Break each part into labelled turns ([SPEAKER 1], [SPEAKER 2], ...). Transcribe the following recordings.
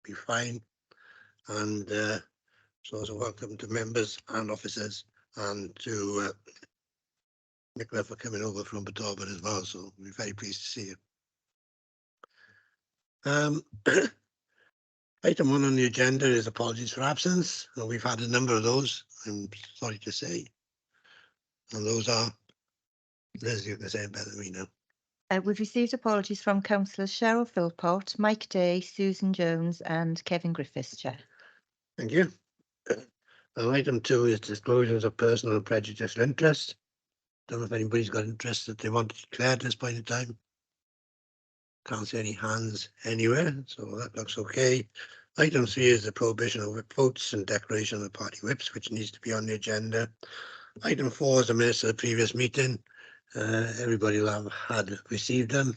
[SPEAKER 1] be fine. And so welcome to members and officers, and to Nicola for coming over from Batavia as well. So we're very pleased to see you. Item 1 on the agenda is apologies for absence, and we've had a number of those, I'm sorry to say. And those are, Liz, you can say it better than me now.
[SPEAKER 2] We've received apologies from Councillors Cheryl Philpott, Mike Day, Susan Jones and Kevin Griffiths, Chair.
[SPEAKER 1] Thank you. And item 2 is disclosures of personal and prejudicial interest. Don't know if anybody's got interest that they want to declare at this point in time. Can't see any hands anywhere, so that looks okay. Item 3 is the prohibition of whip votes and declaration of party whips, which needs to be on the agenda. Item 4 is the minutes of the previous meeting. Everybody will have received them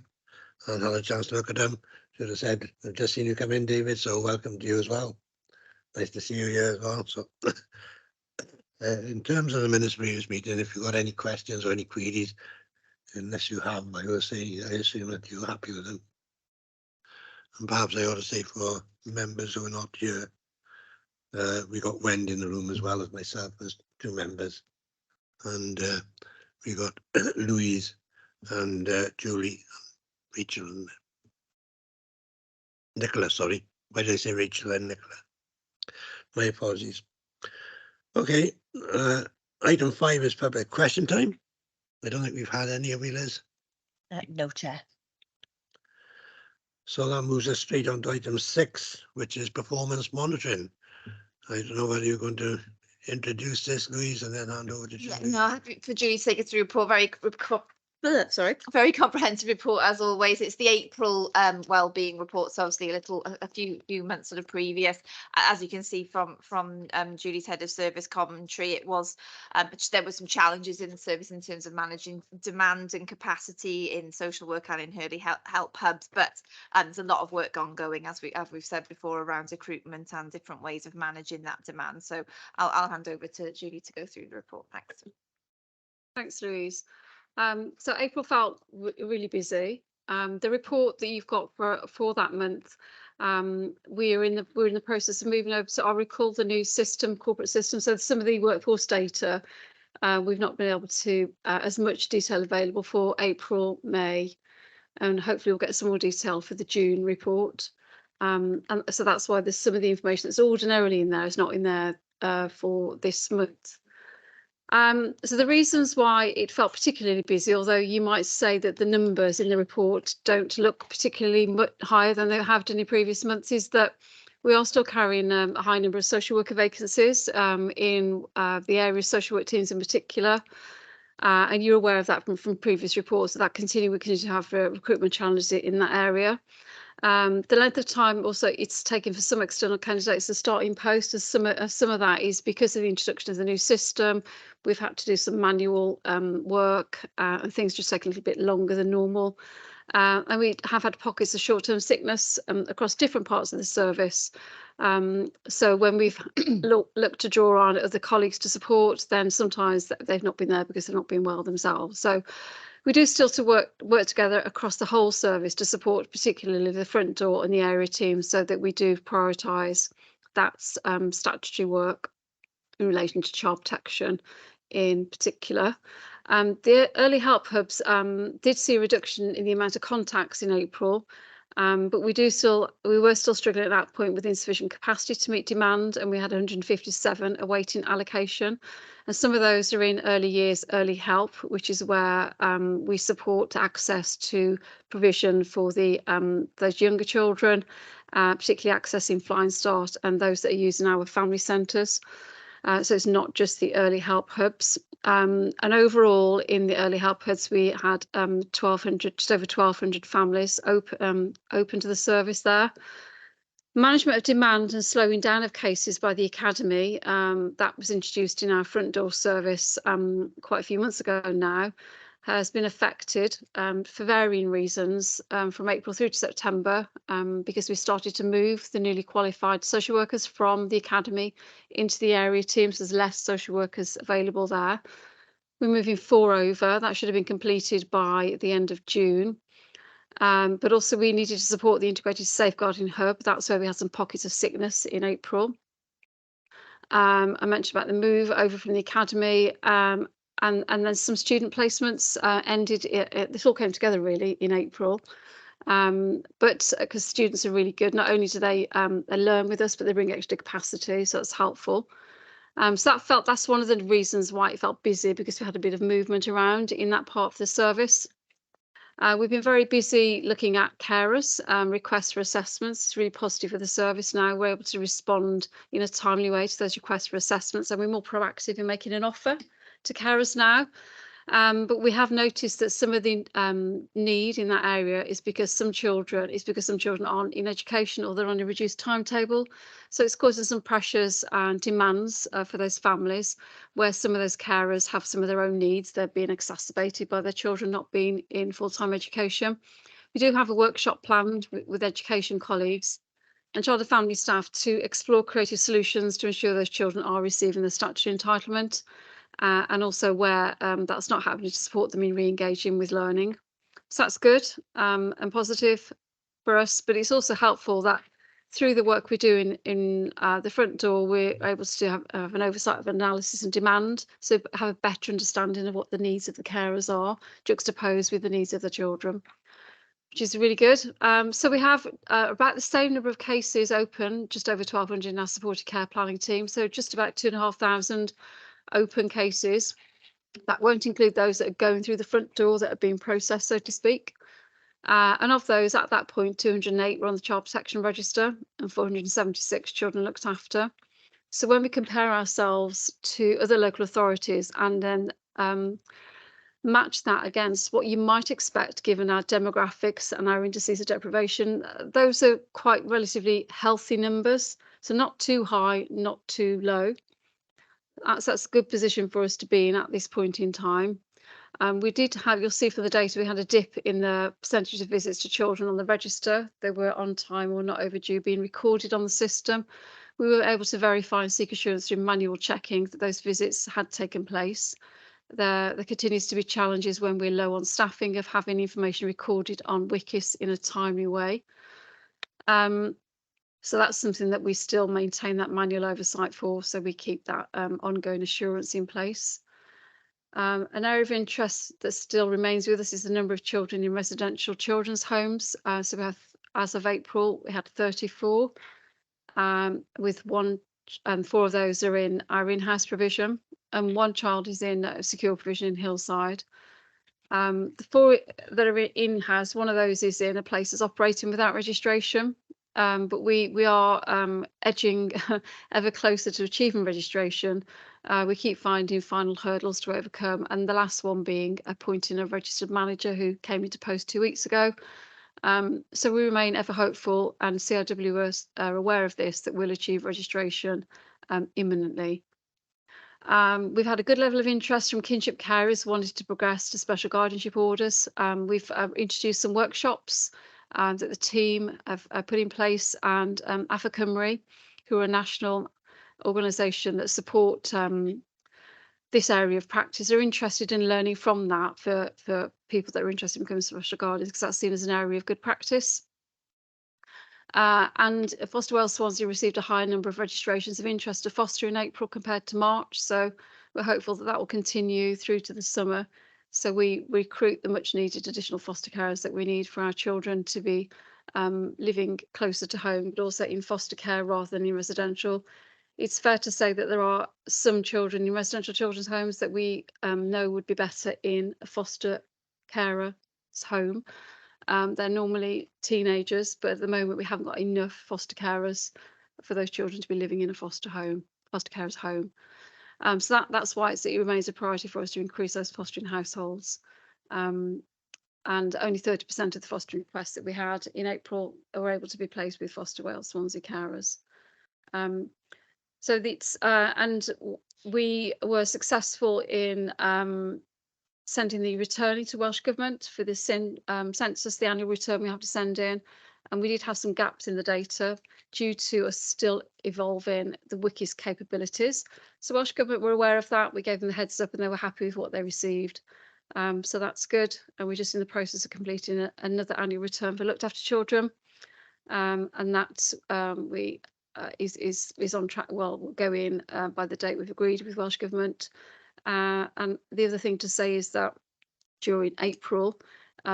[SPEAKER 1] and had a chance to look at them. Should have said, I've just seen you come in, David, so welcome to you as well. Nice to see you here as well. So in terms of the minutes of the previous meeting, if you've got any questions or any queries, unless you have, I will say, I assume that you're happy with them. And perhaps I ought to say for members who are not here, we got Wendy in the room as well as myself as 2 members. And we got Louise and Julie, Rachel and Nicola, sorry. Why did I say Rachel and Nicola? My apologies. Okay, item 5 is public question time. I don't think we've had any, have we, Liz?
[SPEAKER 2] No, Chair.
[SPEAKER 1] So that moves us straight on to item 6, which is performance monitoring. I don't know whether you're going to introduce this, Louise, and then hand over to Julie.
[SPEAKER 3] Yeah, no, happy for Julie to take us through a report. Very comprehensive report as always. It's the April wellbeing report, so obviously a few months sort of previous. As you can see from Julie's head of service commentary, it was there were some challenges in the service in terms of managing demand and capacity in social work and in early help hubs, but there's a lot of work ongoing, as we've said before, around recruitment and different ways of managing that demand. So I'll hand over to Julie to go through the report.
[SPEAKER 4] Thanks, Louise. So April felt really busy. The report that you've got for that month, we're in the process of moving over to, I'll recall, the new corporate system. So some of the workforce data, we've not been able to as much detail available for April, May, and hopefully we'll get some more detail for the June report. And so that's why there's some of the information that's ordinarily in there is not in there for this month. So the reasons why it felt particularly busy, although you might say that the numbers in the report don't look particularly much higher than they have done in previous months, is that we are still carrying a high number of social worker vacancies in the area of social work teams in particular. And you're aware of that from previous reports, that we continue to have recruitment challenges in that area. The length of time also it's taken for some external candidates to start in post, as some of that is because of the introduction of the new system. We've had to do some manual work and things just take a little bit longer than normal. And we have had pockets of short-term sickness across different parts of the service. So when we've looked to draw on other colleagues to support, then sometimes they've not been there because they've not been well themselves. So we do still to work together across the whole service to support particularly the front door and the area teams, so that we do prioritise that statutory work in relation to child protection in particular. The early help hubs did see a reduction in the amount of contacts in April, but we were still struggling at that point with insufficient capacity to meet demand, and we had 157 awaiting allocation. And some of those are in early years, early help, which is where we support access to provision for those younger children, particularly accessing Flying Start and those that are using our family centres. So it's not just the early help hubs. And overall, in the early help hubs, we had just over 1,200 families open to the service there. Management of demand and slowing down of cases by the Academy, that was introduced in our front door service quite a few months ago now, has been affected for varying reasons from April through to September, because we started to move the newly qualified social workers from the Academy into the area teams. There's less social workers available there. We're moving 4 over. That should have been completed by the end of June. But also we needed to support the integrated safeguarding hub. That's where we had some pockets of sickness in April. I mentioned about the move over from the academy, and then some student placements ended. This all came together really in April. But because students are really good, not only do they learn with us, but they bring extra capacity, so that's helpful. So that's one of the reasons why it felt busy, because we had a bit of movement around in that part of the service. We've been very busy looking at carers, requests for assessments. It's really positive for the service now. We're able to respond in a timely way to those requests for assessments, and we're more proactive in making an offer to carers now. But we have noticed that some of the need in that area is because some children aren't in education, or they're on a reduced timetable. So it's causing some pressures and demands for those families, where some of those carers have some of their own needs. They're being exacerbated by their children not being in full-time education. We do have a workshop planned with education colleagues and child and family staff to explore creative solutions to ensure those children are receiving the statutory entitlement. And also where that's not happening, to support them in re-engaging with learning. So that's good and positive for us, but it's also helpful that through the work we're doing in the front door, we're able to have an oversight of analysis and demand, so have a better understanding of what the needs of the carers are, juxtaposed with the needs of the children, which is really good. So we have about the same number of cases open, just over 1,200 in our supported care planning team, so just about 2,500 open cases. That won't include those that are going through the front door that are being processed, so to speak. And of those, at that point, 208 were on the Child Protection Register and 476 children looked after. So when we compare ourselves to other local authorities and then match that against what you might expect given our demographics and our indices of deprivation, those are quite relatively healthy numbers. So not too high, not too low. That's a good position for us to be in at this point in time. We did have, you'll see from the data, we had a dip in the percentage of visits to children on the register. They were on time or not overdue, being recorded on the system. We were able to verify and seek assurance through manual checking that those visits had taken place. There continues to be challenges when we're low on staffing of having information recorded on Wikis in a timely way. So that's something that we still maintain that manual oversight for, so we keep that ongoing assurance in place. An area of interest that still remains with us is the number of children in residential children's homes. So we have, as of April, we had 34, with 4 of those are in our in-house provision, and 1 child is in secure provision in Hillside. The 4 that are in-house, 1 of those is in a place that's operating without registration. But we are edging ever closer to achieving registration. We keep finding final hurdles to overcome, and the last one being appointing a registered manager who came into post 2 weeks ago. So we remain ever hopeful, and CRW are aware of this, that we'll achieve registration imminently. We've had a good level of interest from kinship carers wanting to progress to special guardianship orders. We've introduced some workshops that the team have put in place, and AFA Cymru, who are a national organisation that support this area of practice, are interested in learning from that for people that are interested in becoming special guardians, because that's seen as an area of good practice. And Foster Wales Swansea received a higher number of registrations of interest to foster in April compared to March, so we're hopeful that that will continue through to the summer. So we recruit the much needed additional foster carers that we need for our children to be living closer to home, but also in foster care rather than in residential. It's fair to say that there are some children in residential children's homes that we know would be better in a foster carer's home. They're normally teenagers, but at the moment we haven't got enough foster carers for those children to be living in a foster carer's home. So that's why it remains a priority for us to increase those fostering households. And only 30% of the fostering requests that we had in April were able to be placed with Foster Wales Swansea carers. So that's and we were successful in sending the returning to Welsh Government for the census, the annual return we have to send in. And we did have some gaps in the data due to us still evolving the Wiki's capabilities. So Welsh Government were aware of that. We gave them the heads up and they were happy with what they received. So that's good. And we're just in the process of completing another annual return for looked after children. And that is on track. Well, will go in by the date we've agreed with Welsh Government. And the other thing to say is that during April,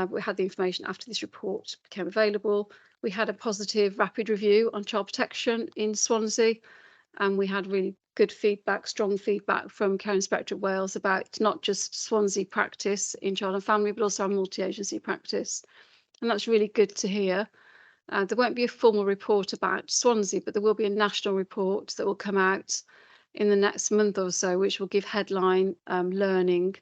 [SPEAKER 4] we had the information after this report became available. We had a positive rapid review on child protection in Swansea, and we had really good feedback, strong feedback from Care Inspectorate Wales about not just Swansea practice in child and family, but also our multi-agency practice. And that's really good to hear. There won't be a formal report about Swansea, but there will be a national report that will come out in the next month or so, which will give headline learning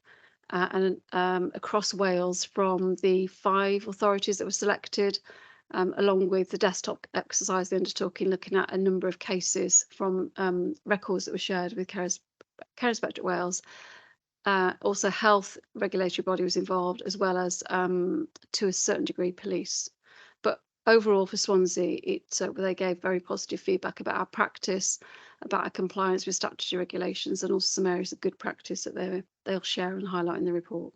[SPEAKER 4] and across Wales from the 5 authorities that were selected, along with the desktop exercise they undertook in looking at a number of cases from records that were shared with Care Inspectorate Wales. Also, health regulatory body was involved, as well as to a certain degree police. But overall for Swansea, they gave very positive feedback about our practice, about our compliance with statutory regulations, and also some areas of good practice that they'll share and highlight in the report.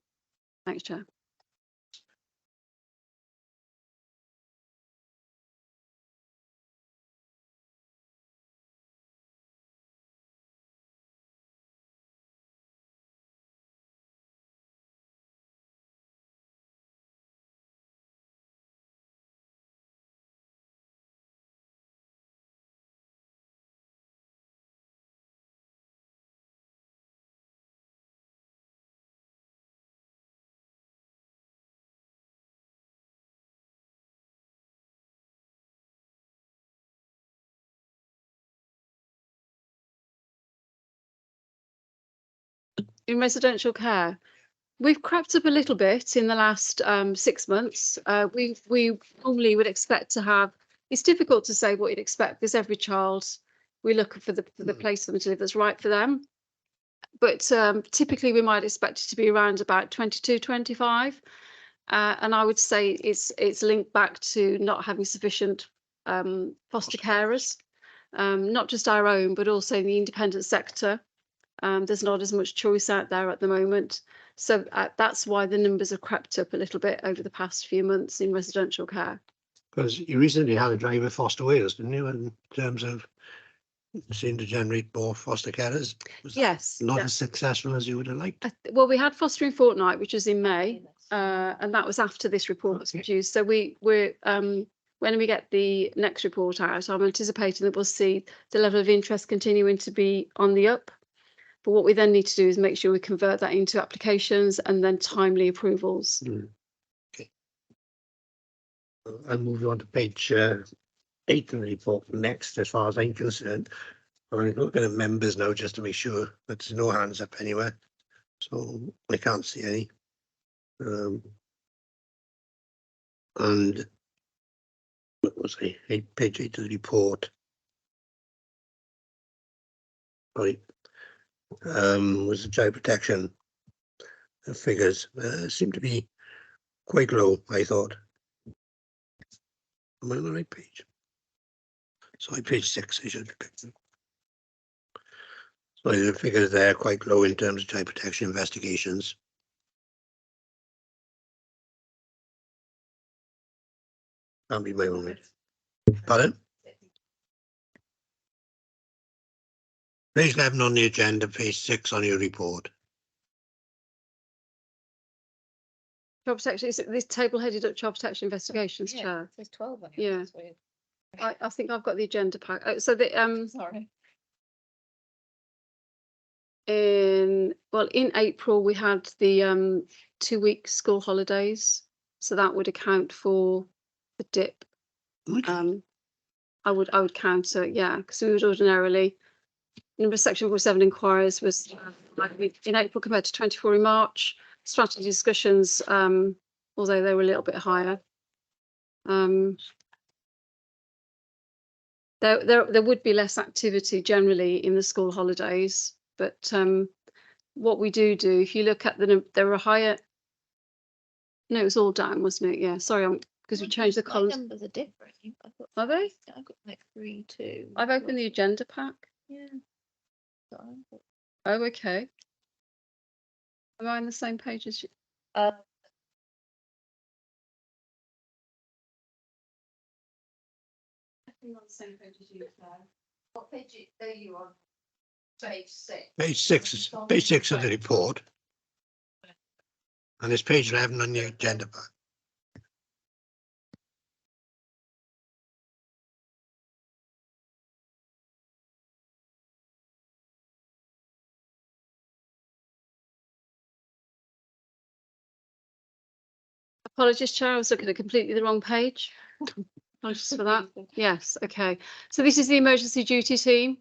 [SPEAKER 4] Thanks, Chair. In residential care, we've crept up a little bit in the last 6 months. We normally would expect to have. It's difficult to say what you'd expect because every child we look for the place for them to live that's right for them. But typically we might expect it to be around about 22, 25. And I would say it's linked back to not having sufficient foster carers, not just our own, but also in the independent sector. There's not as much choice out there at the moment. So that's why the numbers have crept up a little bit over the past few months in residential care.
[SPEAKER 1] Because you recently had a drive with Foster Wales, didn't you, in terms of seeing to generate more foster carers? Was
[SPEAKER 4] Yes.
[SPEAKER 1] not
[SPEAKER 4] Yeah.
[SPEAKER 1] as successful as you would have liked.
[SPEAKER 4] Well, we had Fostering Fortnight, which was in May, and that was after this report was produced. So we're when we get the next report out, I'm anticipating that we'll see the level of interest continuing to be on the up. But what we then need to do is make sure we convert that into applications and then timely approvals.
[SPEAKER 1] Okay. I'll move on to page 8 of the report next, as far as I'm concerned. I'm looking at members now just to make sure that there's no hands up anywhere. So I can't see any. And what was I? Page 8 of the report. Right. Was the child protection figures seem to be quite low, I thought. Am I on the right page? Sorry, page 6, I should have picked them. So the figures there are quite low in terms of child protection investigations. Can't be my own. Pardon? Page 11 on the agenda, page 6 on your report.
[SPEAKER 4] Child protection, is it this table headed up child protection investigations, Chair?
[SPEAKER 3] There's 12 on it.
[SPEAKER 4] Yeah.
[SPEAKER 3] That's weird.
[SPEAKER 4] I think I've got the agenda pack. Oh, so the
[SPEAKER 3] Sorry.
[SPEAKER 4] in April we had the 2-week school holidays, so that would account for the dip.
[SPEAKER 1] Okay.
[SPEAKER 4] I would counter, yeah, because we would ordinarily number of section 47 inquiries was in April compared to 24 in March. Strategy discussions, although they were a little bit higher. There would be less activity generally in the school holidays, but what we do, if you look at there are higher. No, it was all down, wasn't it? Yeah, sorry, because we changed the columns.
[SPEAKER 3] Numbers are different.
[SPEAKER 4] Are they?
[SPEAKER 3] I've got like 3, 2.
[SPEAKER 4] I've opened the agenda pack.
[SPEAKER 3] Yeah.
[SPEAKER 4] Oh, okay. Am I on the same page as you?
[SPEAKER 3] What page are you on? Page 6.
[SPEAKER 1] Page six of the report. And it's page 11 on the agenda pack.
[SPEAKER 4] Apologies, Chair, I was looking at completely the wrong page. Apologies for that. Yes, okay. So this is the emergency duty team.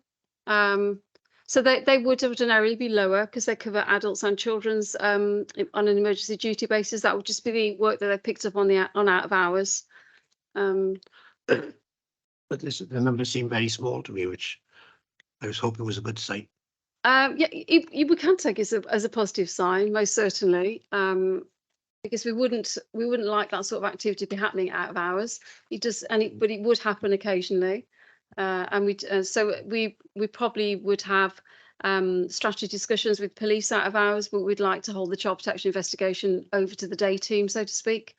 [SPEAKER 4] So they would ordinarily be lower because they cover adults and children's on an emergency duty basis. That would just be the work that they picked up on out of hours.
[SPEAKER 1] But the numbers seem very small to me, which I was hoping was a good sign.
[SPEAKER 4] Yeah, we can take it as a positive sign, most certainly. Because we wouldn't like that sort of activity to be happening out of hours. But it would happen occasionally, so we probably would have strategy discussions with police out of hours, but we'd like to hold the child protection investigation over to the day team, so to speak,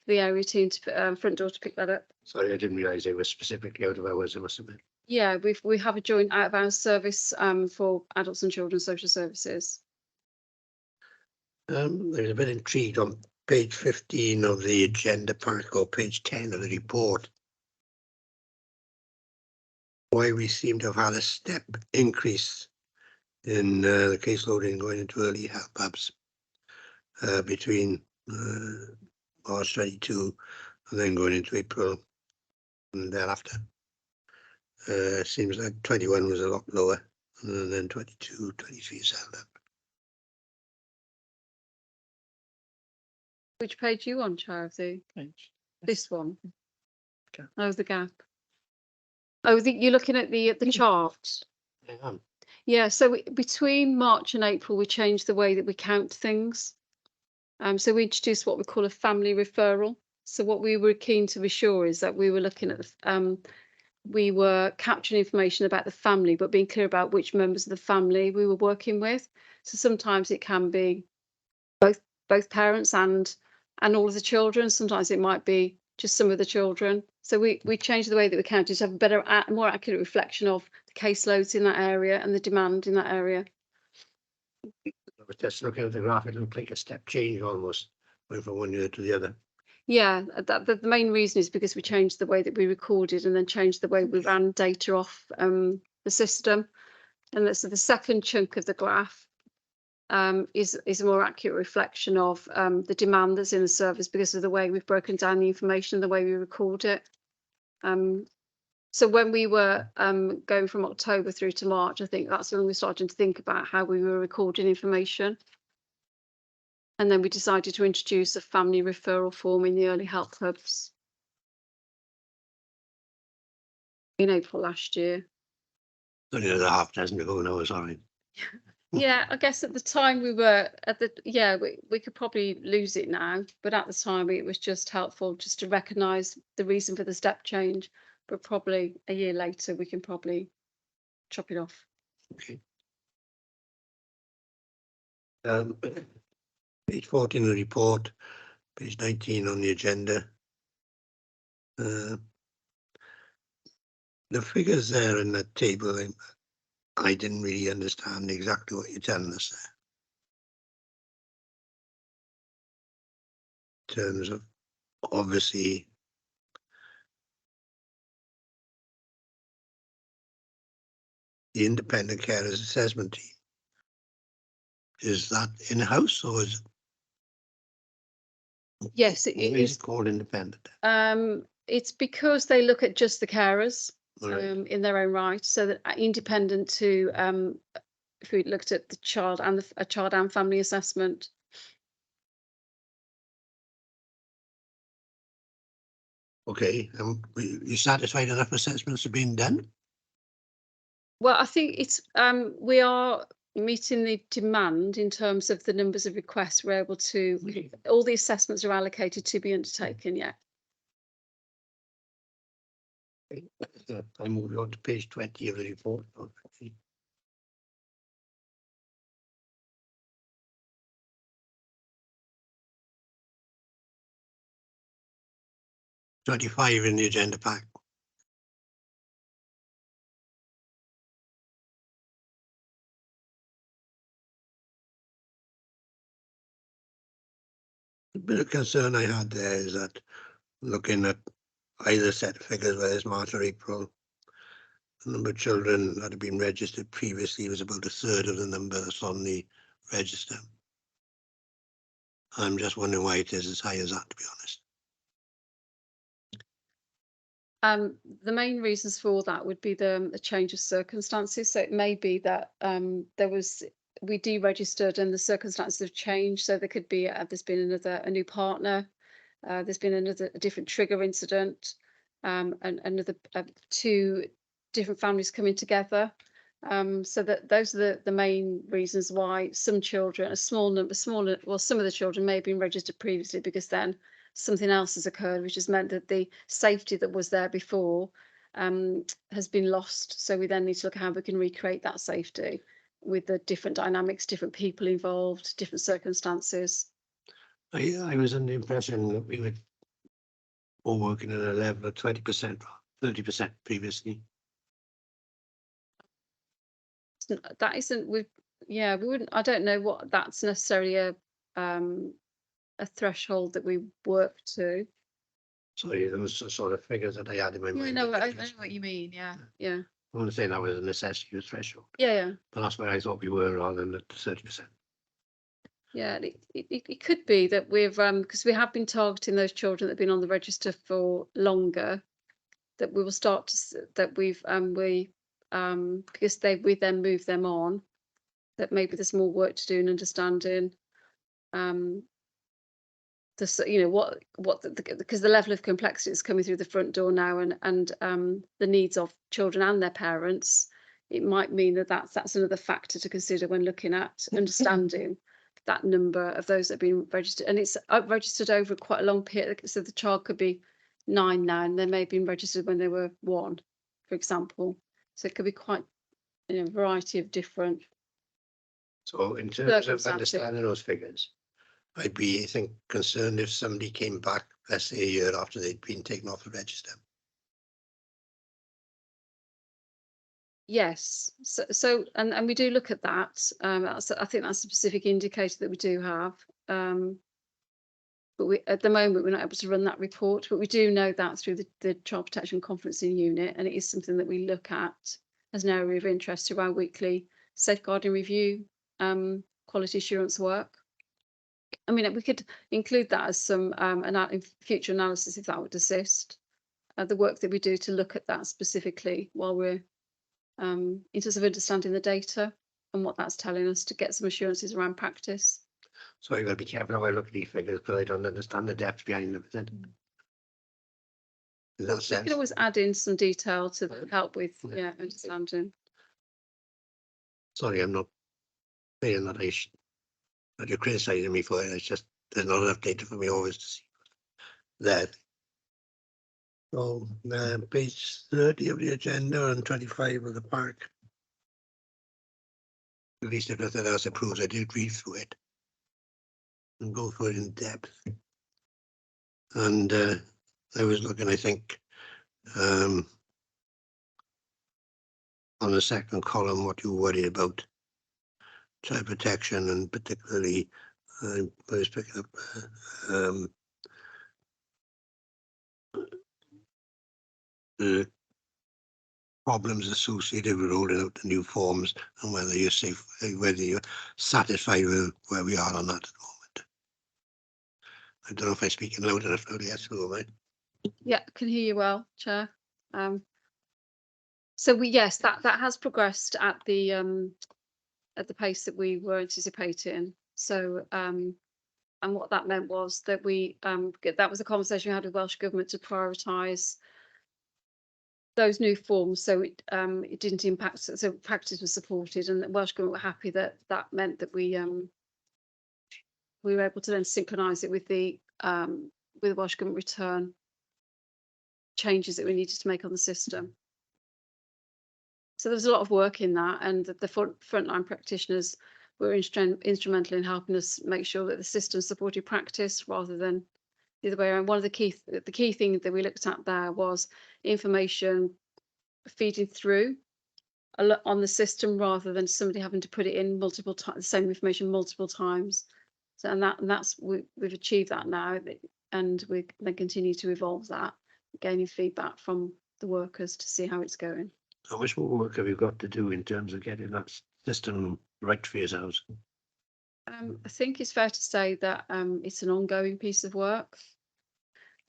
[SPEAKER 4] the area team to front door to pick that up.
[SPEAKER 1] Sorry, I didn't realise they were specifically out of hours. It must have been.
[SPEAKER 4] Yeah, we have a joint out of hours service for adults and children's social services.
[SPEAKER 1] I was a bit intrigued on page 15 of the agenda pack or page 10 of the report. Why we seem to have had a step increase in the caseloading going into early help hubs between March 22 and then going into April and thereafter. Seems like 21 was a lot lower, and then 22, 23 is held up.
[SPEAKER 4] Which page are you on, Charity? This one.
[SPEAKER 1] Okay.
[SPEAKER 4] Oh, the gap. Oh, you're looking at the chart.
[SPEAKER 1] Yeah.
[SPEAKER 4] Yeah, so between March and April, we changed the way that we count things. So we introduced what we call a family referral. So what we were keen to be sure is that we were looking at we were capturing information about the family, but being clear about which members of the family we were working with. So sometimes it can be both parents and all of the children. Sometimes it might be just some of the children. So we changed the way that we counted to have a better, more accurate reflection of the caseloads in that area and the demand in that area.
[SPEAKER 1] I was just looking at the graph, it looked like a step change almost, went from one year to the other.
[SPEAKER 4] Yeah, the main reason is because we changed the way that we recorded and then changed the way we ran data off the system. And so the second chunk of the graph is a more accurate reflection of the demand that's in the service because of the way we've broken down the information and the way we record it. So when we were going from October through to March, I think that's when we started to think about how we were recording information. And then we decided to introduce a family referral form in the early help hubs in April last year.
[SPEAKER 1] Only another half dozen to go now, sorry.
[SPEAKER 4] Yeah, I guess at the time we were we could probably lose it now, but at the time it was just helpful just to recognise the reason for the step change. But probably a year later we can probably chop it off.
[SPEAKER 1] Okay. Page 14 of the report, page 19 on the agenda. The figures there in that table, I didn't really understand exactly what you're telling us there. In terms of, obviously, the independent carers assessment team. Is that in-house or is it?
[SPEAKER 4] Yes, it
[SPEAKER 1] Is
[SPEAKER 4] is.
[SPEAKER 1] called independent?
[SPEAKER 4] It's because they look at just the carers
[SPEAKER 1] Right.
[SPEAKER 4] in their own right, so that independent to if we looked at the child and a child and family assessment.
[SPEAKER 1] Okay, you satisfied enough assessments have been done?
[SPEAKER 4] Well, I think it's we are meeting the demand in terms of the numbers of requests we're able to. All the assessments are allocated to be undertaken. Yeah.
[SPEAKER 1] I move on to page 20 of the report. 25 in the agenda pack. A bit of concern I had there is that looking at either set of figures, whether it's March or April, the number of children that have been registered previously was about a third of the number that's on the register. I'm just wondering why it is as high as that, to be honest.
[SPEAKER 4] The main reasons for that would be the change of circumstances. So it may be that we deregistered and the circumstances have changed. So there could be there's been a new partner, there's been a different trigger incident, and another 2 different families coming together. So that those are the main reasons why some children, some of the children may have been registered previously, because then something else has occurred, which has meant that the safety that was there before has been lost. So we then need to look at how we can recreate that safety with the different dynamics, different people involved, different circumstances.
[SPEAKER 1] I was under the impression that we were all working at a level of 20%, 30% previously.
[SPEAKER 4] That isn't we wouldn't, I don't know what that's necessarily a threshold that we work to.
[SPEAKER 1] Sorry, those the sort of figures that I had in my mind.
[SPEAKER 4] I know what you mean. Yeah.
[SPEAKER 1] I want to say that was a necessity threshold.
[SPEAKER 4] Yeah.
[SPEAKER 1] But that's where I thought we were, rather than at 30%.
[SPEAKER 4] Yeah, it could be that we've because we have been targeting those children that have been on the register for longer, that we will start to that we've because we then move them on, that maybe there's more work to do in understanding because the level of complexity is coming through the front door now, and the needs of children and their parents. It might mean that that's another factor to consider when looking at understanding that number of those that have been registered, and it's registered over quite a long period. So the child could be 9 now, and they may have been registered when they were 1, for example. So it could be quite a variety of different.
[SPEAKER 1] So in terms of understanding those figures, I'd be, I think, concerned if somebody came back, let's say, a year after they'd been taken off the register.
[SPEAKER 4] Yes, so and we do look at that. I think that's a specific indicator that we do have. But at the moment we're not able to run that report, but we do know that through the Child Protection Conferencing Unit, and it is something that we look at as an area of interest through our weekly safeguarding review, quality assurance work. I mean, we could include that as some future analysis if that would assist the work that we do to look at that specifically while we're in terms of understanding the data and what that's telling us, to get some assurances around practice.
[SPEAKER 1] So I've got to be careful how I look at these figures, because I don't understand the depth behind them. In that sense,
[SPEAKER 4] You can always add in some detail to help with understanding.
[SPEAKER 1] Sorry, I'm not saying that that you're criticising me for it. It's just there's not enough data for me always to see that. So page 30 of the agenda and 25 of the park. At least if nothing else improves, I did read through it and go through it in depth. And I was looking, I think, on the second column, what you worried about, child protection, and particularly I was picking up the problems associated with rolling out the new forms, and whether you're safe, whether you're satisfied with where we are on that at the moment. I don't know if I'm speaking loud enough now. Yes, right?
[SPEAKER 4] Yeah, I can hear you well, Chair. So yes, that has progressed at the pace that we were anticipating. So and what that meant was that that was a conversation we had with Welsh Government to prioritise those new forms, so it didn't impact. So practice was supported, and the Welsh Government were happy that meant that we were able to then synchronise it with the Welsh Government return changes that we needed to make on the system. So there was a lot of work in that, and the frontline practitioners were instrumental in helping us make sure that the system supported practice rather than the other way around. One of the key things that we looked at there was information feeding through on the system rather than somebody having to put it in multiple times, the same information multiple times. So that's we've achieved that now, and we then continue to evolve that, gaining feedback from the workers to see how it's going.
[SPEAKER 1] How much more work have you got to do in terms of getting that system right for yourselves?
[SPEAKER 4] I think it's fair to say that it's an ongoing piece of work,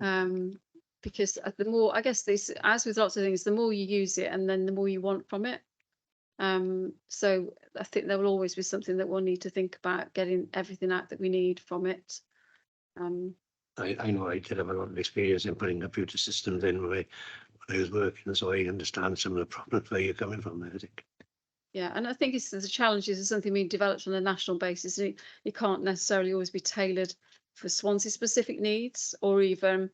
[SPEAKER 4] because the more, I guess, this, as with lots of things, the more you use it and then the more you want from it. So I think there will always be something that we'll need to think about, getting everything out that we need from it.
[SPEAKER 1] I know I did have a lot of experience in putting computer systems in when I was working, so I understand some of the problems where you're coming from there, I think.
[SPEAKER 4] Yeah, and I think the challenges is something being developed on a national basis, and it can't necessarily always be tailored for Swansea specific needs or even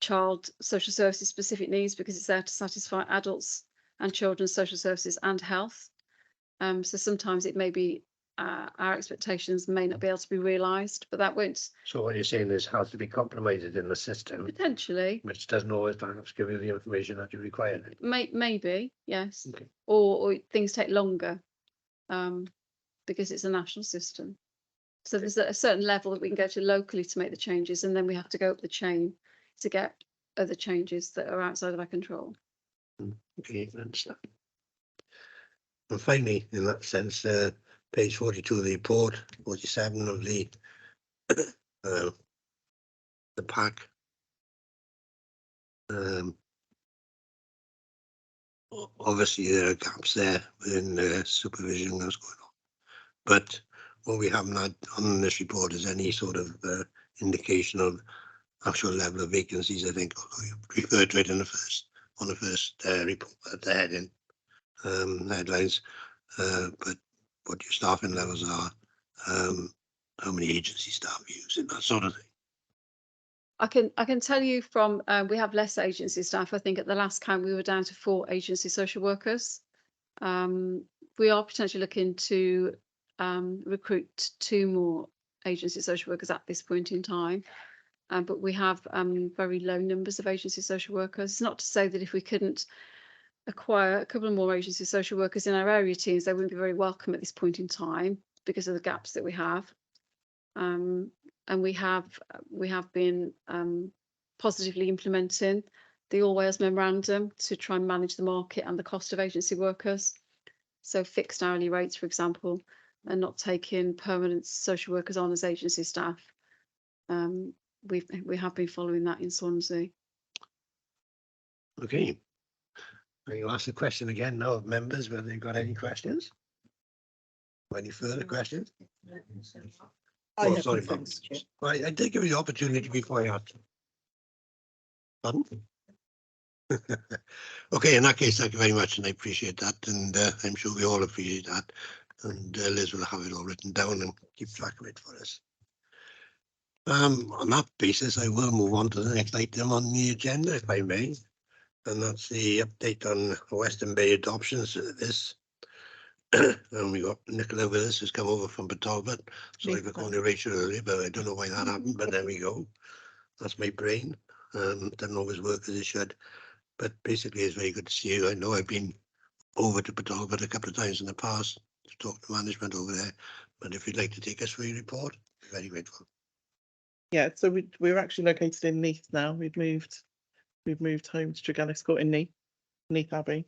[SPEAKER 4] child social services specific needs, because it's there to satisfy adults and children's social services and health. So sometimes it may be our expectations may not be able to be realised, but that won't.
[SPEAKER 1] So what you're saying is has to be compromised in the system,
[SPEAKER 4] Potentially,
[SPEAKER 1] which doesn't always perhaps give you the information that you require.
[SPEAKER 4] maybe, yes.
[SPEAKER 1] Okay.
[SPEAKER 4] Or things take longer because it's a national system. So there's a certain level that we can go to locally to make the changes, and then we have to go up the chain to get other changes that are outside of our control.
[SPEAKER 1] Okay, I understand. And finally, in that sense, page 42 of the report, 47 of the pack. Obviously, there are gaps there within the supervision that's going on. But what we haven't had on this report is any sort of indication of actual level of vacancies. I think, although you referred to it in the first report at the heading headlines, but what your staffing levels are, how many agency staff you're using, that sort of thing.
[SPEAKER 4] I can tell you from we have less agency staff. I think at the last count we were down to 4 agency social workers. We are potentially looking to recruit 2 more agency social workers at this point in time. But we have very low numbers of agency social workers. It's not to say that if we couldn't acquire a couple more agency social workers in our area teams, they wouldn't be very welcome at this point in time because of the gaps that we have. And we have been positively implementing the All Wales memorandum to try and manage the market and the cost of agency workers. So fixed hourly rates, for example, and not taking permanent social workers on as agency staff. We have been following that in Swansea.
[SPEAKER 1] Okay. I'll ask the question again now of members whether they've got any questions. Any further questions? Oh, sorry, Bob. I did give you the opportunity before I asked. Pardon? Okay, in that case, thank you very much, and I appreciate that, and I'm sure we all appreciate that. And Liz will have it all written down and keep track of it for us. On that basis, I will move on to the next item on the agenda, if I may, and that's the update on Western Bay adoptions. This. And we got Nicola with us, who's come over from Talbot. Sorry for calling you Rachel earlier, but I don't know why that happened, but there we go. That's my brain. Doesn't always work as it should. But basically, it's very good to see you. I know I've been over to Talbot a couple of times in the past to talk to management over there. But if you'd like to take us through your report, I'd be very grateful.
[SPEAKER 5] Yeah, so we're actually located in Neath now. We've moved home to Tregellis Court in Neath Abbey.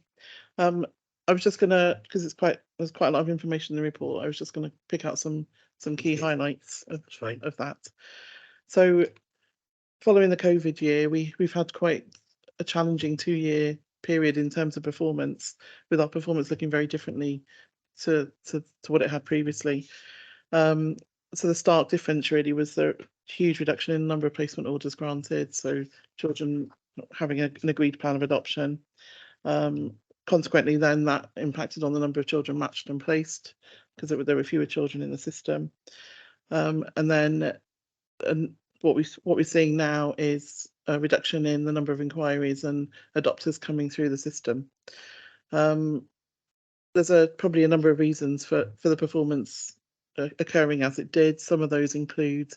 [SPEAKER 5] I was just gonna, because there's quite a lot of information in the report. I was just gonna pick out some key highlights of that. So, following the COVID year, we've had quite a challenging 2-year period in terms of performance, with our performance looking very differently to what it had previously. So the stark difference really was the huge reduction in the number of placement orders granted. So children not having an agreed plan of adoption. Consequently, then that impacted on the number of children matched and placed because there were fewer children in the system. And then what we're seeing now is a reduction in the number of inquiries and adopters coming through the system. There's probably a number of reasons for the performance occurring as it did. Some of those include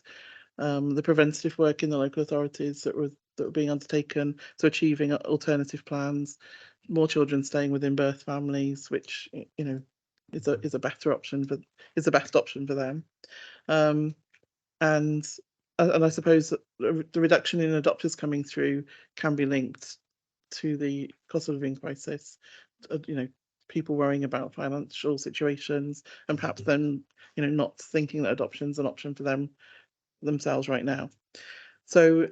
[SPEAKER 5] the preventative work in the local authorities that were being undertaken, so achieving alternative plans, more children staying within birth families, which is a better option, but is the best option for them. And I suppose that the reduction in adopters coming through can be linked to the cost of living crisis. People worrying about financial situations and perhaps then not thinking that adoption's an option for themselves right now. So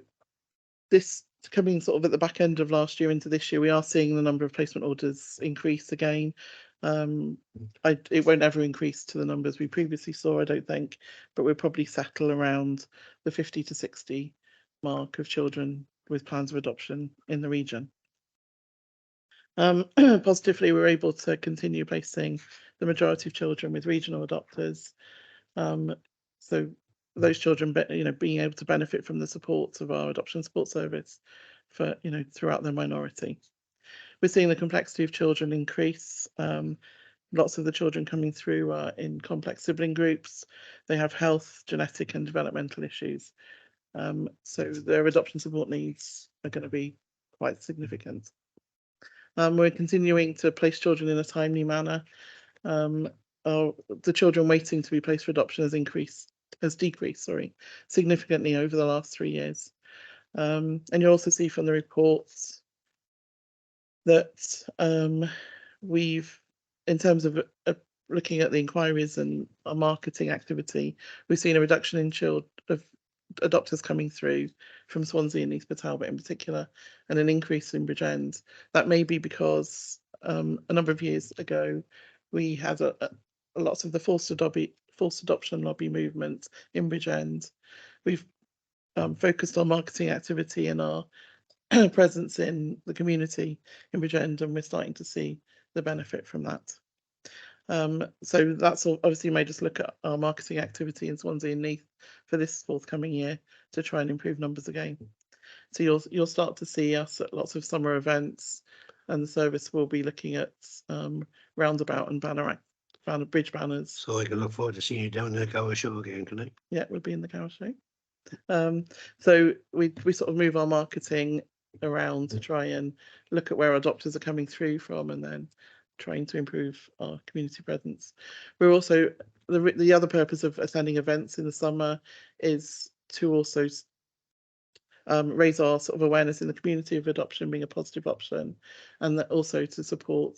[SPEAKER 5] this coming sort of at the back end of last year into this year, we are seeing the number of placement orders increase again. It won't ever increase to the numbers we previously saw, I don't think, but we'll probably settle around the 50 to 60 mark of children with plans of adoption in the region. Positively, we're able to continue placing the majority of children with regional adopters. So those children, being able to benefit from the support of our adoption support service for, throughout their minority. We're seeing the complexity of children increase. Lots of the children coming through are in complex sibling groups. They have health, genetic and developmental issues. So their adoption support needs are going to be quite significant. We're continuing to place children in a timely manner. The children waiting to be placed for adoption has decreased significantly over the last 3 years. And you'll also see from the reports that we've, in terms of looking at the inquiries and our marketing activity, we've seen a reduction in adopters coming through from Swansea and East Talbot in particular, and an increase in Bridgend. That may be because a number of years ago we had lots of the forced adoption lobby movement in Bridgend. We've focused on marketing activity and our presence in the community in Bridgend, and we're starting to see the benefit from that. So that's obviously made us look at our marketing activity in Swansea and Neath for this forthcoming year to try and improve numbers again. So you'll start to see us at lots of summer events, and the service will be looking at roundabout and bridge banners.
[SPEAKER 1] So I can look forward to seeing you down in the Gower Show again, can I?
[SPEAKER 5] Yeah, we'll be in the Gower Show. So we sort of move our marketing around to try and look at where adopters are coming through from, and then trying to improve our community presence. We're also, the other purpose of attending events in the summer is to also raise our sort of awareness in the community of adoption being a positive option, and that also to support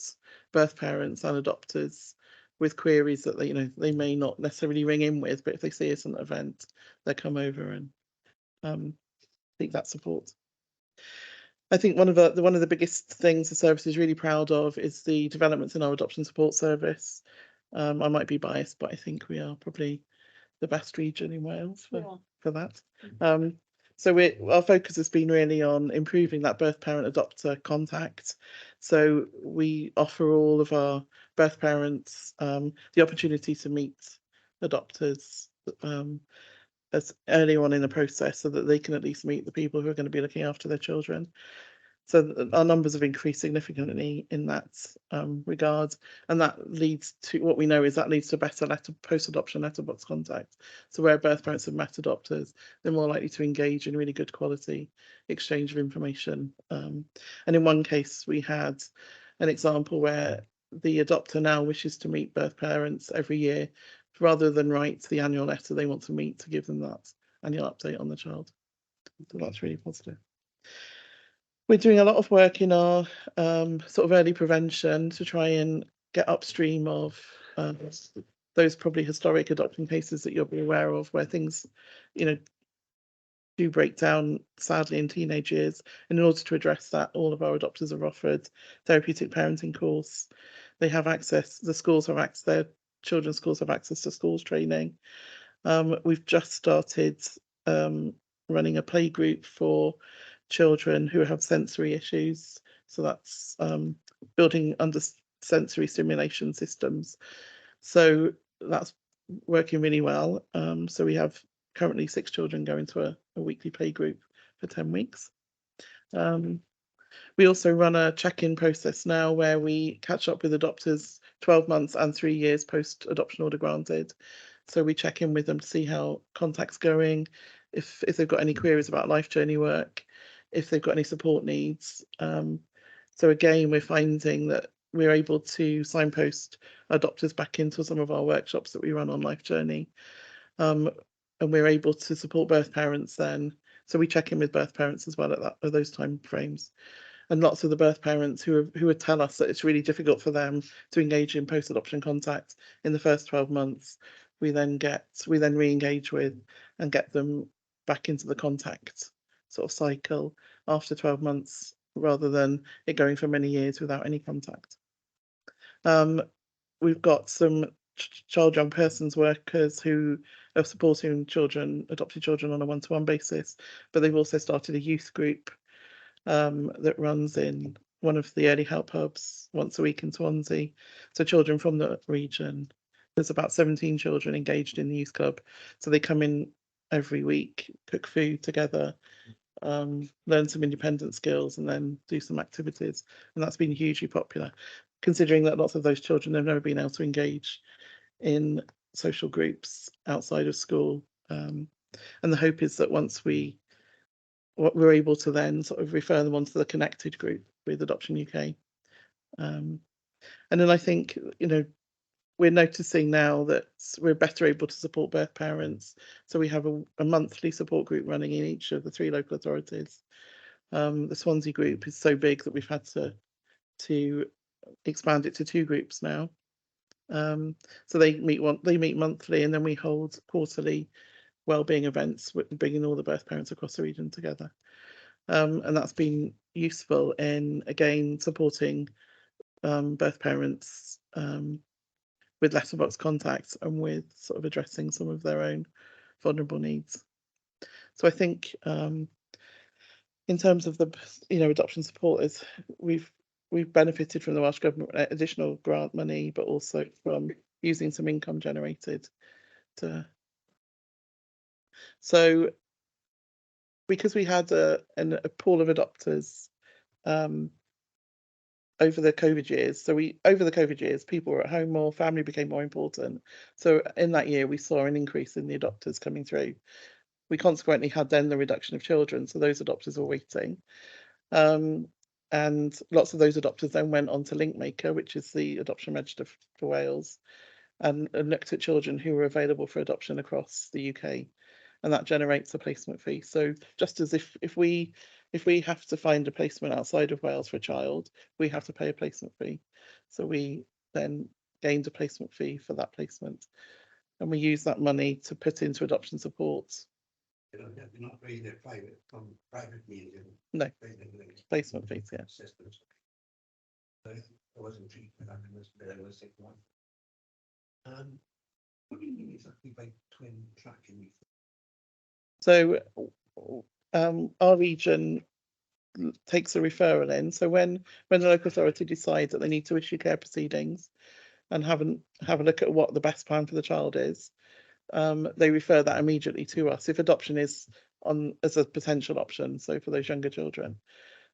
[SPEAKER 5] birth parents and adopters with queries that they may not necessarily ring in with, but if they see us at an event, they come over and seek that support. I think one of the biggest things the service is really proud of is the developments in our adoption support service. I might be biased, but I think we are probably the best region in Wales for that. So our focus has been really on improving that birth parent adopter contact. So we offer all of our birth parents the opportunity to meet adopters as early on in the process, so that they can at least meet the people who are going to be looking after their children. So our numbers have increased significantly in that regard, and that leads to what we know is that leads to better post-adoption letterbox contact. So where birth parents have met adopters, they're more likely to engage in really good quality exchange of information. And in one case, we had an example where the adopter now wishes to meet birth parents every year. Rather than write the annual letter, they want to meet to give them that annual update on the child. So that's really positive. We're doing a lot of work in our sort of early prevention to try and get upstream of those probably historic adoption cases that you'll be aware of, where things, do break down sadly in teenage years. And in order to address that, all of our adopters are offered therapeutic parenting course. They have access, the schools have access, their children's schools have access to schools training. We've just started running a play group for children who have sensory issues. So that's building under sensory stimulation systems. So that's working really well. So we have currently 6 children going to a weekly play group for 10 weeks. We also run a check-in process now where we catch up with adopters 12 months and 3 years post adoption order granted. So we check in with them to see how contact's going, if they've got any queries about life journey work, if they've got any support needs. So again, we're finding that we're able to signpost adopters back into some of our workshops that we run on life journey. And we're able to support birth parents then. So we check in with birth parents as well at those time frames. And lots of the birth parents who would tell us that it's really difficult for them to engage in post-adoption contact in the first 12 months, we then re-engage with and get them back into the contact sort of cycle after 12 months, rather than it going for many years without any contact. We've got some child young persons workers who are supporting adopted children on a one-to-one basis, but they've also started a youth group that runs in one of the early help hubs once a week in Swansea. So children from the region, there's about 17 children engaged in the youth club. So they come in every week, cook food together, learn some independent skills, and then do some activities. And that's been hugely popular, considering that lots of those children have never been able to engage in social groups outside of school. And the hope is that once we're able to then sort of refer them onto the connected group with Adoption UK. And then I think, we're noticing now that we're better able to support birth parents. So we have a monthly support group running in each of the 3 local authorities. The Swansea group is so big that we've had to expand it to 2 groups now. So they meet monthly, and then we hold quarterly wellbeing events, bringing all the birth parents across the region together. And that's been useful in, again, supporting birth parents with letterbox contacts and with sort of addressing some of their own vulnerable needs. So I think in terms of the adoption support, we've benefited from the Welsh Government additional grant money, but also from using some income generated so because we had a pool of adopters over the COVID years. So over the COVID years, people were at home more, family became more important. So in that year, we saw an increase in the adopters coming through. We consequently had then the reduction of children. So those adopters were waiting. And lots of those adopters then went on to Linkmaker, which is the adoption register for Wales, and looked at children who were available for adoption across the UK. And that generates a placement fee. So just as if we have to find a placement outside of Wales for a child, we have to pay a placement fee. So we then gained a placement fee for that placement, and we use that money to put into adoption support.
[SPEAKER 1] You're not raising it from private means.
[SPEAKER 5] No, placement fees, yeah.
[SPEAKER 1] Systems. I wasn't treated for that unless there was a sick one. What do you mean exactly by twin tracking?
[SPEAKER 5] So our region takes a referral in. So when the local authority decides that they need to issue care proceedings and have a look at what the best plan for the child is, they refer that immediately to us if adoption is on as a potential option. So for those younger children,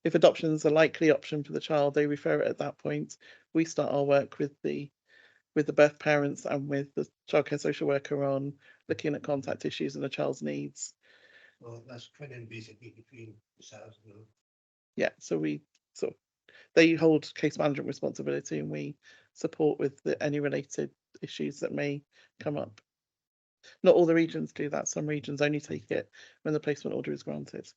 [SPEAKER 5] if adoption is a likely option for the child, they refer it at that point. We start our work with the birth parents and with the childcare social worker on looking at contact issues and the child's needs.
[SPEAKER 1] Well, that's twinning basically between yourselves and them.
[SPEAKER 5] Yeah, so they hold case management responsibility, and we support with any related issues that may come up. Not all the regions do that. Some regions only take it when the placement order is granted.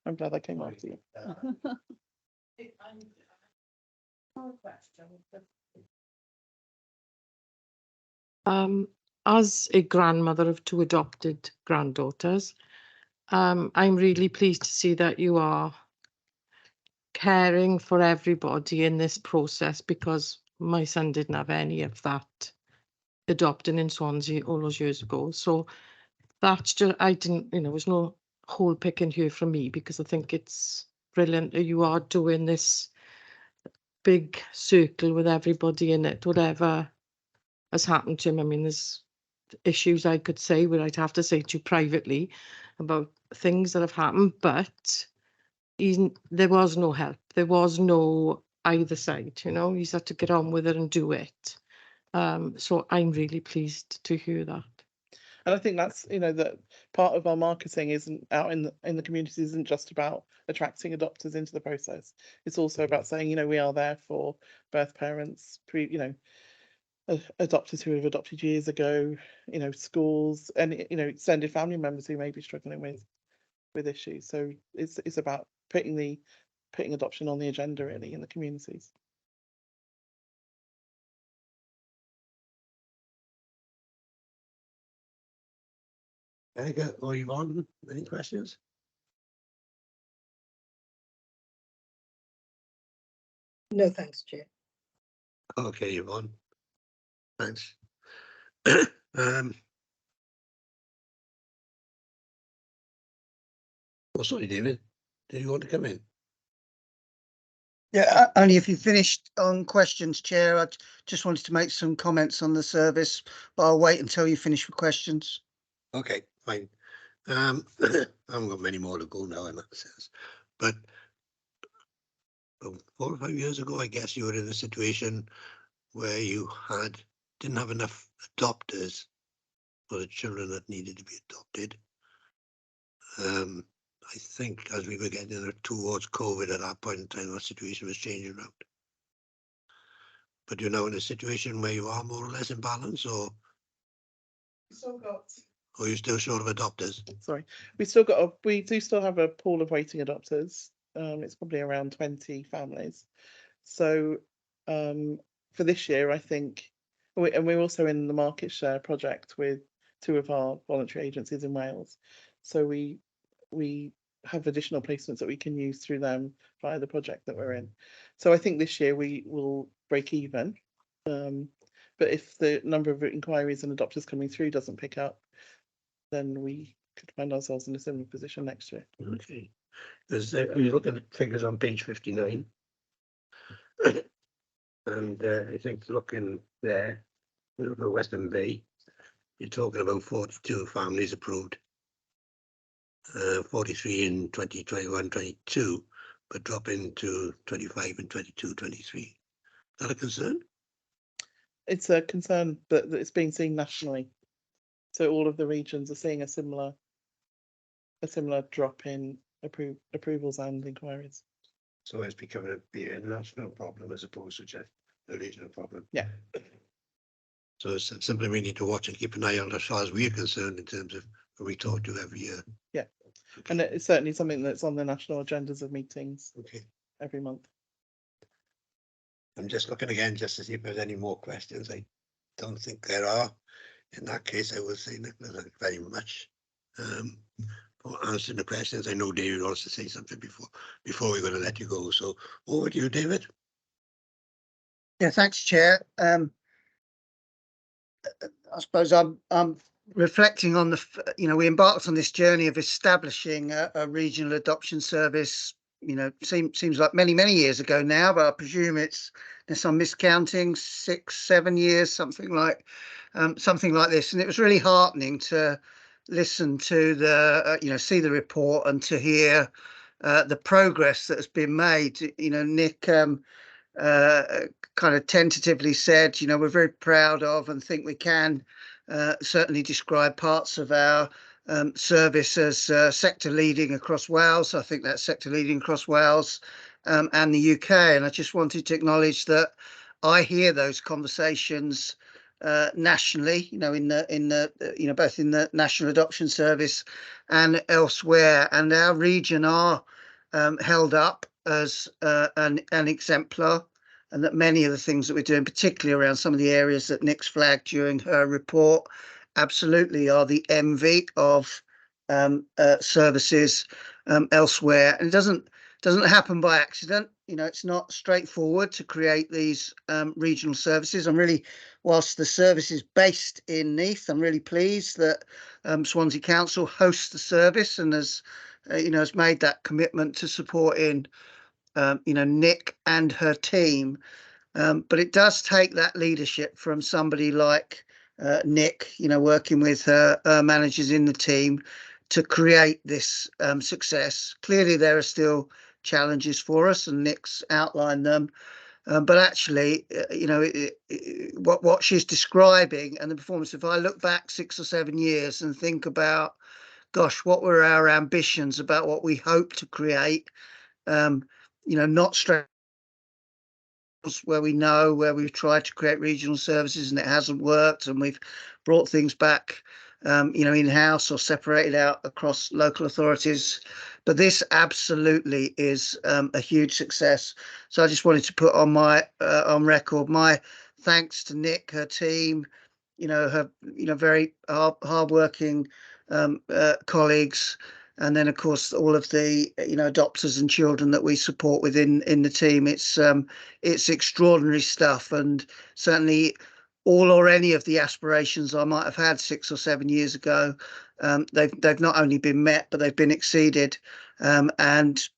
[SPEAKER 5] I'm glad I came after you.
[SPEAKER 6] As a grandmother of 2 adopted granddaughters, I'm really pleased to see that you are caring for everybody in this process, because my son didn't have any of that adopting in Swansea all those years ago. So that's just, I didn't, there was no whole picking here from me, because I think it's brilliant that you are doing this big circle with everybody in it, whatever has happened to him. I mean, there's issues I could say where I'd have to say to you privately about things that have happened, but there was no help. There was no either side, he's had to get on with it and do it. So I'm really pleased to hear that.
[SPEAKER 5] And I think that's, you know, that part of our marketing isn't out in the community isn't just about attracting adopters into the process. It's also about saying, you know, we are there for birth parents, adopters who have adopted years ago, you know, schools, and you know, extended family members who may be struggling with issues. So it's about putting adoption on the agenda really in the communities.
[SPEAKER 1] Very good. Or Yvonne, any questions?
[SPEAKER 7] No, thanks, Chair.
[SPEAKER 1] Okay, Yvonne. Thanks. Oh, sorry, David. Did you want to come in?
[SPEAKER 7] Yeah, only if you finished on questions, Chair. I just wanted to make some comments on the service, but I'll wait until you finish with questions.
[SPEAKER 1] Okay, fine. I haven't got many more to go now in that sense. But 4 or 5 years ago, I guess you were in a situation where you didn't have enough adopters for the children that needed to be adopted. I think as we were getting towards COVID at that point in time, our situation was changing around. But you're now in a situation where you are more or less in balance, or you're still short of adopters?
[SPEAKER 5] Sorry, we do still have a pool of waiting adopters. It's probably around 20 families. So for this year, I think, and we're also in the market share project with 2 of our voluntary agencies in Wales. So we have additional placements that we can use through them via the project that we're in. So I think this year we will break even. But if the number of inquiries and adopters coming through doesn't pick up, then we could find ourselves in a similar position next year.
[SPEAKER 1] Okay. Because you look at the figures on page 59, and I think looking there, we look at Western Bay, you're talking about 42 families approved, 43 in 2021-22, but dropping to 25 in 22-23. Is that a concern?
[SPEAKER 5] It's a concern that it's being seen nationally. So all of the regions are seeing a similar drop in approvals and inquiries.
[SPEAKER 1] So it's becoming a national problem as opposed to just a regional problem.
[SPEAKER 5] Yeah.
[SPEAKER 1] So it's simply we need to watch and keep an eye on as far as we're concerned in terms of what we talk to every year.
[SPEAKER 5] Yeah. Okay. And it's certainly something that's on the national agendas of meetings every month.
[SPEAKER 1] I'm just looking again just to see if there's any more questions. I don't think there are. In that case, I will say, Nicola, thank you very much for answering the questions. I know David wants to say something before we're going to let you go. So over to you, David.
[SPEAKER 7] Yeah, thanks, Chair. I suppose I'm reflecting on we embarked on this journey of establishing a regional adoption service. Seems like many years ago now, but I presume there's some miscounting, 6-7 years, something like this. And it was really heartening to listen to see the report and to hear the progress that has been made. Nick kind of tentatively said, we're very proud of and think we can certainly describe parts of our service as sector leading across Wales. I think that's sector leading across Wales and the UK. And I just wanted to acknowledge that I hear those conversations nationally, in the both in the National Adoption Service and elsewhere. And our region are held up as an exemplar, and that many of the things that we're doing, particularly around some of the areas that Nick's flagged during her report, absolutely are the envy of services elsewhere. And it doesn't happen by accident. It's not straightforward to create these regional services. Whilst the service is based in Neath, I'm really pleased that Swansea Council hosts the service and has made that commitment to supporting Nick and her team. But it does take that leadership from somebody like Nick, working with her managers in the team to create this success. Clearly, there are still challenges for us, and Nick's outlined them. But actually, what she's describing and the performance, if I look back 6 or 7 years and think about, gosh, what were our ambitions about what we hope to create, not straight where we've tried to create regional services and it hasn't worked, and we've brought things back in-house or separated out across local authorities. But this absolutely is a huge success. So I just wanted to put on on record my thanks to Nick, her team, her very hardworking colleagues, and then of course all of the adopters and children that we support within the team. It's extraordinary stuff, and certainly all or any of the aspirations I might have had 6 or 7 years ago, they've not only been met, but they've been exceeded. And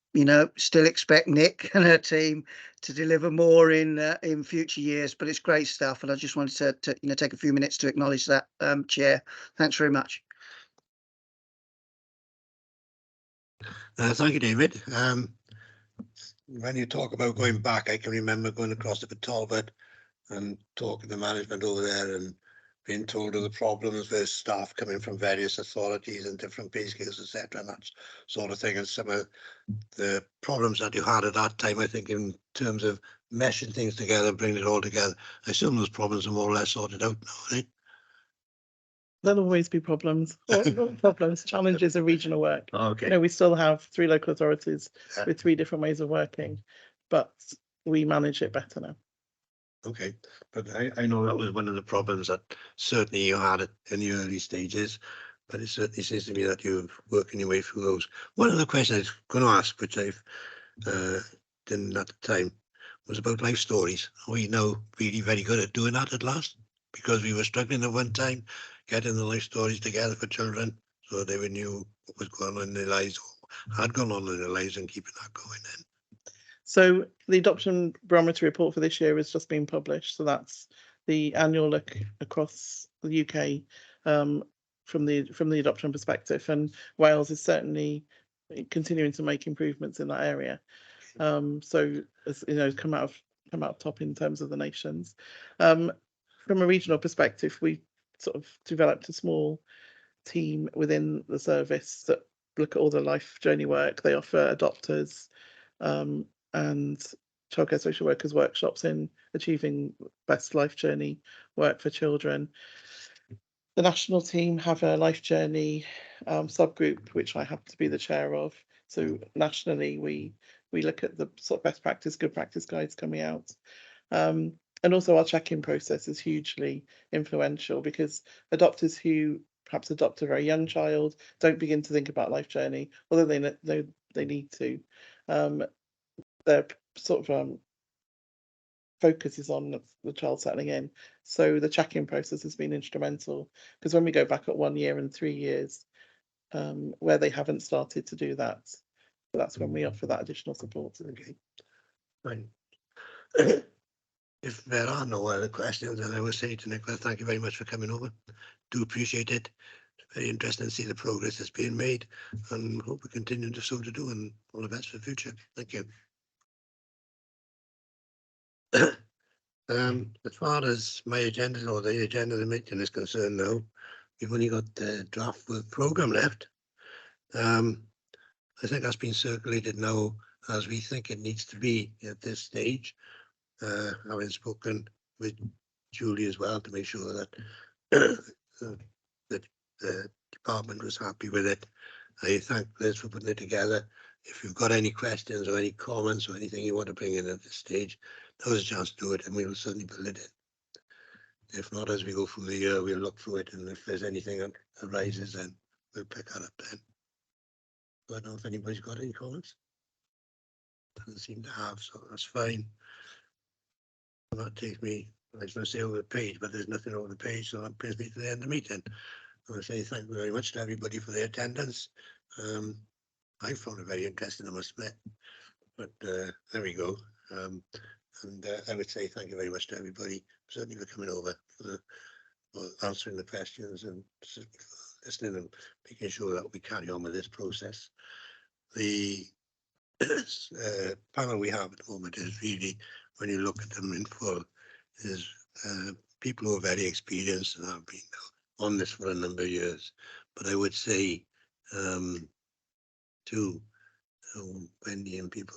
[SPEAKER 7] still expect Nick and her team to deliver more in future years. But it's great stuff, and I just wanted to take a few minutes to acknowledge that, Chair. Thanks very much.
[SPEAKER 1] Thank you, David. When you talk about going back, I can remember going across to Talbot and talking to management over there and being told of the problems with staff coming from various authorities and different pay scales, etc., and that sort of thing. And some of the problems that you had at that time, I think, in terms of meshing things together, bringing it all together, I assume those problems are more or less sorted out now, right?
[SPEAKER 5] There'll always be problems. Not problems. Challenges of regional work.
[SPEAKER 1] Okay.
[SPEAKER 5] We still have 3 local authorities
[SPEAKER 1] Yeah.
[SPEAKER 5] with 3 different ways of working, but we manage it better now.
[SPEAKER 1] Okay, but I know that was one of the problems that certainly you had in the early stages, but it certainly seems to me that you're working your way through those. One of the questions I was going to ask, which I've didn't at the time, was about life stories. Are we now really very good at doing that at last? Because we were struggling at one time, getting the life stories together for children, so they knew what was going on in their lives, or had gone on in their lives, and keeping that going then.
[SPEAKER 5] So the adoption barometer report for this year has just been published. So that's the annual look across the UK from the adoption perspective, and Wales is certainly continuing to make improvements in that area. So as come out of top in terms of the nations. From a regional perspective, we sort of developed a small team within the service that look at all the life journey work. They offer adopters and childcare social workers workshops in achieving best life journey work for children. The national team have a life journey subgroup, which I happen to be the chair of. So nationally, we look at the sort of best practice, good practice guides coming out. And also our check-in process is hugely influential, because adopters who perhaps adopt a very young child don't begin to think about life journey, although they need to. Their sort of focus is on the child settling in. So the check-in process has been instrumental, because when we go back at 1 year and 3 years, where they haven't started to do that, that's when we offer that additional support.
[SPEAKER 1] Okay, fine. If there are no other questions, then I will say to Nicola, thank you very much for coming over. Do appreciate it. It's very interesting to see the progress that's being made, and hope we continue to so to do, and all the best for the future. Thank you. As far as my agenda or the agenda of the meeting is concerned now, we've only got the draft work programme left. I think that's been circulated now as we think it needs to be at this stage. Having spoken with Julie as well to make sure that that the department was happy with it. I thank Liz for putting it together. If you've got any questions or any comments or anything you want to bring in at this stage, now's a chance to do it, and we will certainly build it in. If not, as we go through the year, we'll look through it, and if there's anything that arises, then we'll pick that up then. I don't know if anybody's got any comments. Doesn't seem to have, so that's fine. That takes me, I was going to say over the page, but there's nothing over the page, so that brings me to the end of the meeting. I want to say thank you very much to everybody for their attendance. I found it very interesting, I must admit, but there we go. And I would say thank you very much to everybody, certainly for coming over, for answering the questions, and listening and making sure that we carry on with this process. The panel we have at the moment is really, when you look at them in full, is people who are very experienced and have been on this for a number of years. But I would say to Wendy and people,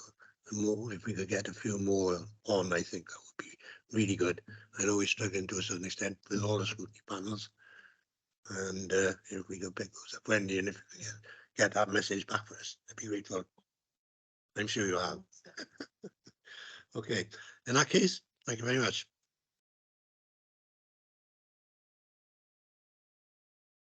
[SPEAKER 1] the more, if we could get a few more on, I think that would be really good. I know we're struggling to a certain extent with all the scrutiny panels. And if we could pick those up, Wendy, and if we can get that message back for us, I'd be grateful. I'm sure you have. Okay, in that case, thank you very much.